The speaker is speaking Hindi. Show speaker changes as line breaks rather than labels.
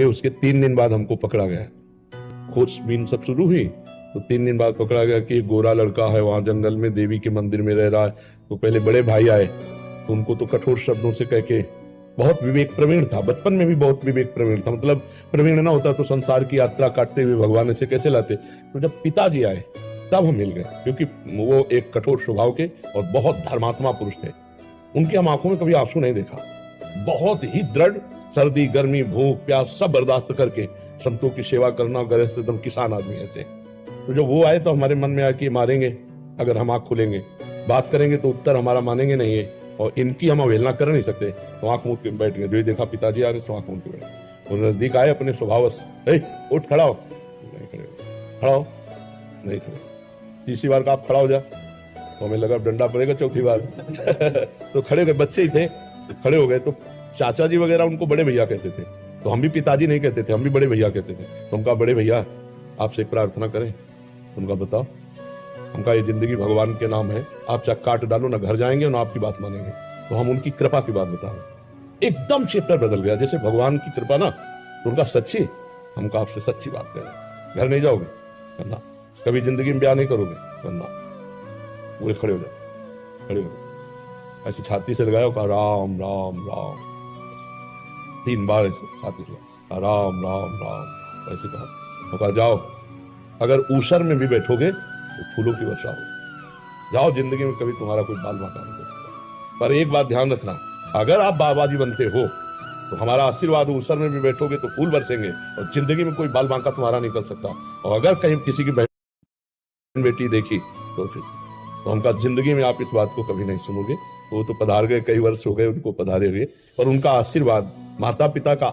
उसके 3 दिन बाद हमको पकड़ा गया। खोजबीन सब शुरू हुई तो 3 दिन बाद पकड़ा गया कि एक गोरा लड़का है वहां जंगल में देवी के मंदिर में रह रहा है। तो पहले बड़े भाई आए तो उनको तो कठोर शब्दों से कह के, बहुत विवेक प्रवीण था, बचपन में भी बहुत विवेक प्रवीण था, मतलब प्रवीण ना होता तो संसार की यात्रा काटते हुए भगवान ऐसे कैसे लाते। तो जब पिताजी आए तब हम मिल गए, क्योंकि वो एक कठोर स्वभाव के और बहुत धर्मात्मा पुरुष थे। उनकी हम आंखों में कभी आंसू नहीं देखा। बहुत ही दृढ़, सर्दी गर्मी भूख प्यास सब बर्दाश्त करके संतों की सेवा करना, गरज से एकदम किसान आदमी ऐसे। तो जब वो आए तो हमारे मन में आया कि मारेंगे अगर हम आंख खोलेंगे, बात करेंगे तो उत्तर हमारा मानेंगे नहीं है, और इनकी हम अवहेलना कर नहीं सकते। तो आंख मूंद के बैठ गए। जो देखा पिताजी आ रहे तो आंख मूंद के बैठ। वो नजदीक आए अपने स्वभावश, उठ खड़ा हो, नहीं खड़े, खड़ा हो, नहीं खड़े। तीसरी बार का आप खड़ा हो जा, तो हमें लगा डंडा पड़ेगा चौथी बार तो खड़े हो गए, बच्चे ही थे, खड़े हो गए। तो चाचा जी वगैरह उनको बड़े भैया कहते थे, तो हम भी पिताजी नहीं कहते थे, हम भी बड़े भैया कहते थे। तो उनका बड़े भैया आपसे एक प्रार्थना करें। उनका बताओ, उनका ये जिंदगी भगवान के नाम है, आप चाहे काट डालो ना घर जाएंगे ना आपकी बात मानेंगे। तो हम उनकी कृपा की बात बता रहे। एकदम चैप्टर बदल गया, जैसे भगवान की कृपा ना, तो उनका सच्ची, हमका आपसे सच्ची बात कह रहे। घर नहीं जाओगे करना, कभी जिंदगी में ब्याह नहीं करोगे करना। पूरे खड़े हो जाओ, खड़े हो जाओ, ऐसे छाती से लगाओ, कहा राम राम राम, 3 बार ऐसे छाती से राम राम राम ऐसे कहा। तो कहा जाओ, अगर ऊसर में भी बैठोगे तो फूलों की वर्षा हो। जाओ, जिंदगी में कभी तुम्हारा कोई बाल बांका नहीं कर सकता। पर एक बात ध्यान रखना, अगर आप बाबाजी बनते हो तो हमारा आशीर्वाद, ऊसर में भी बैठोगे तो फूल बरसेंगे, और जिंदगी में कोई बाल बांका तुम्हारा नहीं कर सकता। और अगर कहीं किसी की बहन बेटी देखी तो फिर तो हमका जिंदगी में आप इस बात को कभी नहीं सुनोगे। वो तो पधार गए, कई वर्ष हो गए उनको पधारे हुए, पर उनका आशीर्वाद, माता पिता का